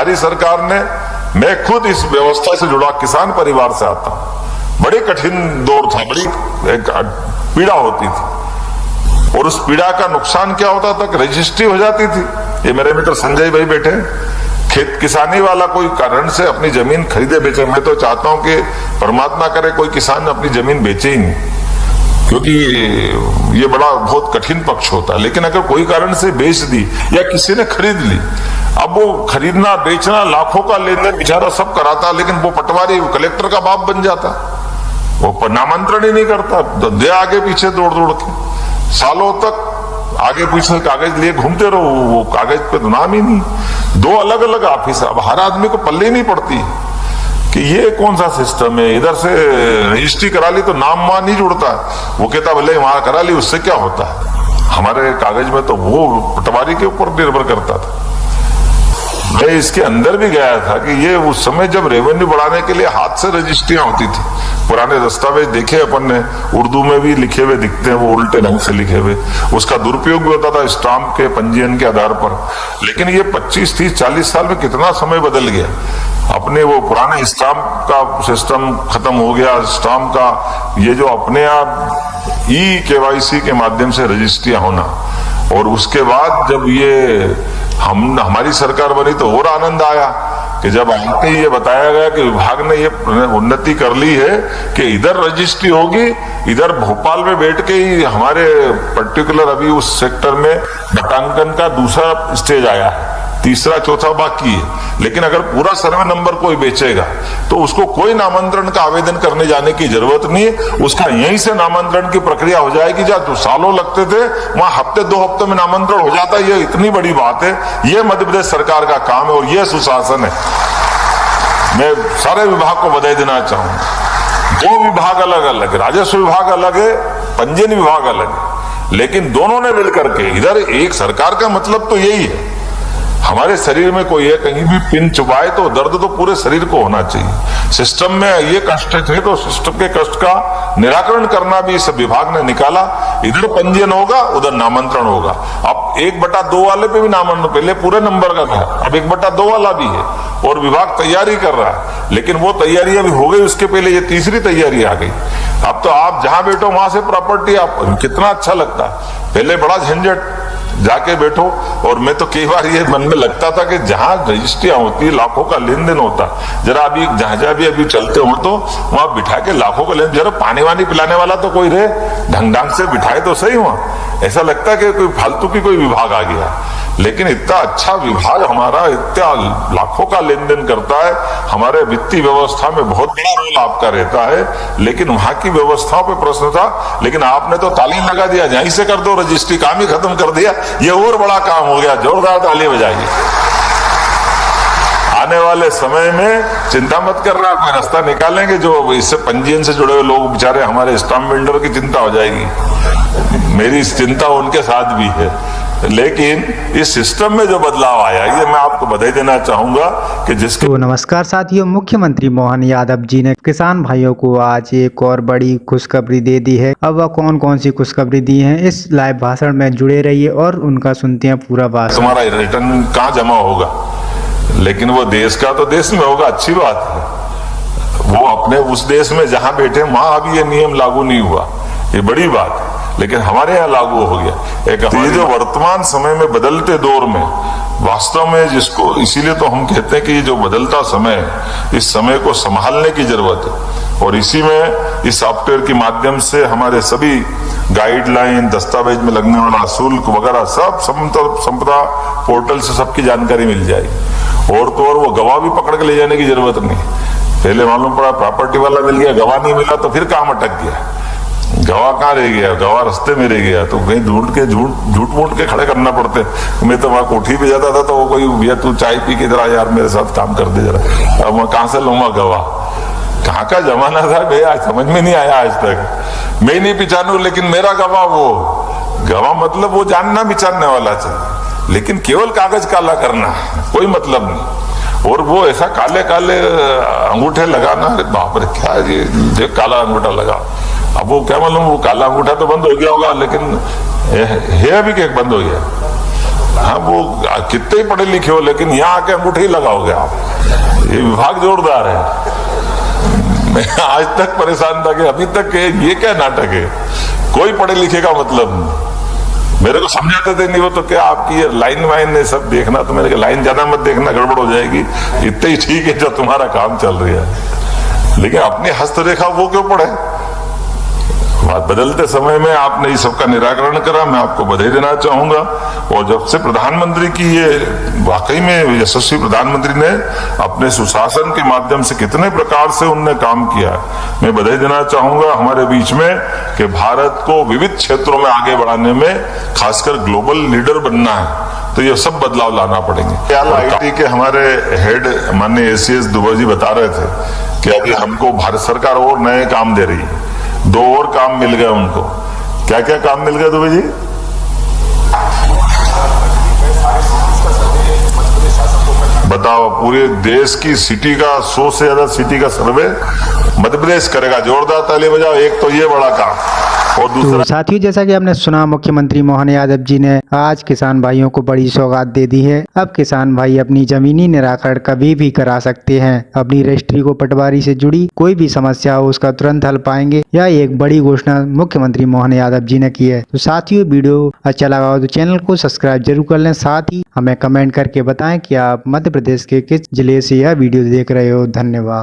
हमारी सरकार ने, मैं खुद इस व्यवस्था से जुड़ा किसान परिवार से आता हूं, बड़े कठिन दौर था, बड़ी एक पीड़ा होती थी, और उस पीड़ा का नुकसान क्या होता था कि रजिस्ट्री हो जाती थी। ये मेरे मित्र संजय भाई बैठे, खेत किसानी वाला कोई कारण से अपनी जमीन खरीदे बेचे, मैं तो चाहता हूं कि परमात्मा करे कोई किसान अपनी जमीन बेचे ही नहीं, क्योंकि ये बड़ा बहुत कठिन पक्ष होता है। लेकिन अगर कोई कारण से बेच दी या किसी ने खरीद ली, अब वो खरीदना बेचना लाखों का लेन देन बेचारा सब कराता, लेकिन वो पटवारी कलेक्टर का बाप बन जाता, वो नामांतरण ही नहीं करता, दे आगे पीछे दौड़ दौड़ के सालों तक आगे पीछे कागज लिए घूमते रहो, वो कागज पे तो नाम ही नहीं। दो अलग अलग ऑफिस, अब हर आदमी को पल्ले नहीं पड़ती कि ये कौन सा सिस्टम है, इधर से रजिस्ट्री करा ली तो नाम वहां नहीं जुड़ता, वो कहता भले वहां करा ली, उससे क्या होता है। हमारे कागज में तो वो पटवारी के ऊपर निर्भर करता था। मैं इसके अंदर भी गया था कि ये उस समय जब रेवेन्यू बढ़ाने के लिए हाथ से रजिस्ट्रियां होती थी, पुराने दस्तावेज देखे अपन ने, उर्दू में भी लिखे हुए दिखते हैं, वो उल्टे ढंग से लिखे हुए, उसका दुरुपयोग भी होता था स्टाम्प के पंजीयन के आधार पर। लेकिन ये 25, 30, 40 साल में कितना समय बदल गया। अपने वो पुराने स्टाम्प का सिस्टम खत्म हो गया, स्टाम्प का ये जो अपने आप KYC के माध्यम से रजिस्ट्रियां होना, और उसके बाद जब ये हमारी सरकार बनी तो और आनंद आया कि जब आते ही ये बताया गया कि विभाग ने ये उन्नति कर ली है कि इधर रजिस्ट्री होगी, इधर भोपाल में बैठ के ही हमारे पर्टिकुलर अभी उस सेक्टर में घटांकन का दूसरा स्टेज आया है, तीसरा चौथा बाकी है। लेकिन अगर पूरा सर्वे नंबर कोई बेचेगा तो उसको कोई नामांतरण का आवेदन करने जाने की जरूरत नहीं है, उसका यहीं से नामांतरण की प्रक्रिया हो जाएगी। जहाँ तो सालों लगते थे वहां हफ्ते 2 हफ्ते में नामांतरण हो जाता है। ये इतनी बड़ी बात है, ये मध्य प्रदेश सरकार का काम है और ये सुशासन है। मैं सारे विभाग को बधाई देना चाहूंगा। 2 विभाग अलग अलग, राजस्व विभाग अलग है, पंजीयन विभाग अलग है, लेकिन दोनों ने मिलकर के इधर एक सरकार का मतलब तो यही है। हमारे शरीर में कोई है कहीं भी पिन चुभाए तो दर्द तो पूरे शरीर को होना चाहिए। सिस्टम में ये कष्ट थे तो सिस्टम के कष्ट का निराकरण करना भी इस विभाग ने निकाला। इधर पंजीयन होगा, उधर नामांतरण होगा। अब 1/2 वाले पे भी नामांतरण, पहले पूरे नंबर का था, अब 1/2 वाला भी है और विभाग तैयारी कर रहा है। लेकिन वो तैयारी अभी हो गई, उसके पहले ये तीसरी तैयारी आ गई। अब तो आप जहां बैठो वहां से प्रॉपर्टी, आप कितना अच्छा लगता है। पहले बड़ा झंझट, जाके बैठो, और मैं तो कई बार ये मन में लगता था कि जहां रजिस्ट्रियां होती है, लाखों का लेन देन होता, जरा अभी जहां भी अभी चलते हो तो वहां बिठा के लाखों का लेन, जरा पानी वानी पिलाने वाला तो कोई रहे, ढंग ढंग से बिठाए तो सही वहां। ऐसा लगता कि कोई फालतू की कोई विभाग आ गया, लेकिन इतना अच्छा विभाग हमारा, इतना लाखों का लेन देन करता है। हमारे वित्तीय व्यवस्था में बहुत बड़ा रोल आपका रहता है, लेकिन वहां की व्यवस्थाओं पे प्रश्न था। लेकिन आपने तो ताली लगा दिया, यहीं से कर दो रजिस्ट्री, काम ही खत्म कर दिया। ये और बड़ा काम हो गया, जोरदार ताली बजाइए। आने वाले समय में चिंता मत करना, कोई रास्ता निकालेंगे जो इससे पंजीयन से जुड़े हुए लोग बेचारे हमारे स्टाम्प बिल्डर की चिंता हो जाएगी। मेरी चिंता उनके साथ भी है, लेकिन इस सिस्टम में जो बदलाव आया, ये मैं आपको बधाई देना चाहूंगा कि जिसके। तो नमस्कार साथियों, मुख्यमंत्री मोहन यादव जी ने किसान भाइयों को आज एक और बड़ी खुशखबरी दे दी है। अब वह कौन कौन सी खुशखबरी दी है, इस लाइव भाषण में जुड़े रहिए और उनका सुनते हैं पूरा भाषण। तुम्हारा रिटर्न कहाँ जमा होगा, लेकिन वो देश का तो देश में होगा, अच्छी बात है। वो अपने उस देश में जहां बैठे वहां अभी ये नियम लागू नहीं हुआ, ये बड़ी बात है, लेकिन हमारे यहाँ लागू हो गया। एक ये जो वर्तमान समय में बदलते दौर में वास्तव में, जिसको इसीलिए तो हम कहते हैं कि ये जो बदलता समय है, इस समय को संभालने की जरूरत है। और इसी में इस सॉफ्टवेयर के माध्यम से हमारे सभी गाइडलाइन, दस्तावेज में लगने वाला शुल्क वगैरह सब संपदा पोर्टल से सबकी जानकारी मिल जाएगी। और तो और वो गवाह भी पकड़ के ले जाने की जरूरत नहीं। पहले मालूम पड़ा प्रॉपर्टी वाला मिल गया, गवाह नहीं मिला तो फिर काम अटक गया। गवाह कहाँ रह गया, गवाह रास्ते में रह गया, तो कहीं ढूंढ के झूठ मूठ के खड़े करना पड़ते। मैं तो वहां कोठी पे जाता था तो वो कोई भैया तू चाय पी के इधर यार मेरे साथ काम कर दे जरा, अब मैं कहां से लूंगा गवाह। कहाँ का जमाना था भैया, समझ में नहीं आया आज तक। मैं नहीं पहचानू, लेकिन मेरा गवाह वो गवाह मतलब वो जानना पहचानने वाला चाहिए, लेकिन केवल कागज काला करना कोई मतलब नहीं। और वो ऐसा काले काले अंगूठे लगाना, अरे बाप रे क्या ये काला अंगूठा लगा। अब वो क्या मालूम, वो काला अंगूठा तो बंद हो गया होगा, लेकिन है अभी क्या बंद हो गया। हाँ, वो कितने ही पढ़े लिखे हो, लेकिन यहाँ आके अंगूठे ही लगाओगे आप। ये विभाग जोरदार है। मैं आज तक परेशान था कि अभी तक ये क्या नाटक है, कोई पढ़े लिखे का मतलब नहीं। मेरे को समझाते थे नहीं वो तो क्या आपकी ये लाइन वाइन ने सब देखना, तो मैंने कहा लाइन ज्यादा मत देखना, गड़बड़ हो जाएगी, इतने ही ठीक है जो तुम्हारा काम चल रहा है। लेकिन अपनी हस्तरेखा वो क्यों पढ़े। बात बदलते समय में आपने इस सबका निराकरण करा, मैं आपको बधाई देना चाहूंगा। और जब से प्रधानमंत्री की ये वाकई में यशस्वी प्रधानमंत्री ने अपने सुशासन के माध्यम से कितने प्रकार से उनने काम किया, मैं बधाई देना चाहूंगा हमारे बीच में कि भारत को विविध क्षेत्रों में आगे बढ़ाने में, खासकर ग्लोबल लीडर बनना है, तो ये सब बदलाव लाना पड़ेंगे। आईटी के हमारे हेड माननीय एसीएस दुबे जी बता रहे थे कि अभी हमको भारत सरकार और नए काम दे रही है, 2 और काम मिल गए उनको। क्या क्या काम मिल गए दुबे जी? बताओ। पूरे देश की सिटी का 100 से ज्यादा सिटी का सर्वे मध्य प्रदेश करेगा। जोरदार ताली बजाओ। एक तो ये बड़ा काम, और दूसरा तो साथियों, जैसा कि आपने सुना, मुख्यमंत्री मोहन यादव जी ने आज किसान भाइयों को बड़ी सौगात दे दी है। अब किसान भाई अपनी जमीनी निराकरण कभी भी करा सकते हैं। अपनी रजिस्ट्री को पटवारी से जुड़ी कोई भी समस्या हो उसका तुरंत हल पाएंगे। यह एक बड़ी घोषणा मुख्यमंत्री मोहन यादव जी ने की है। तो साथियों, वीडियो अच्छा लगा हो तो चैनल को सब्सक्राइब जरूर कर लें। साथ ही हमें कमेंट करके बताएं कि आप मध्य प्रदेश के किस जिले से यह वीडियो देख रहे हो। धन्यवाद।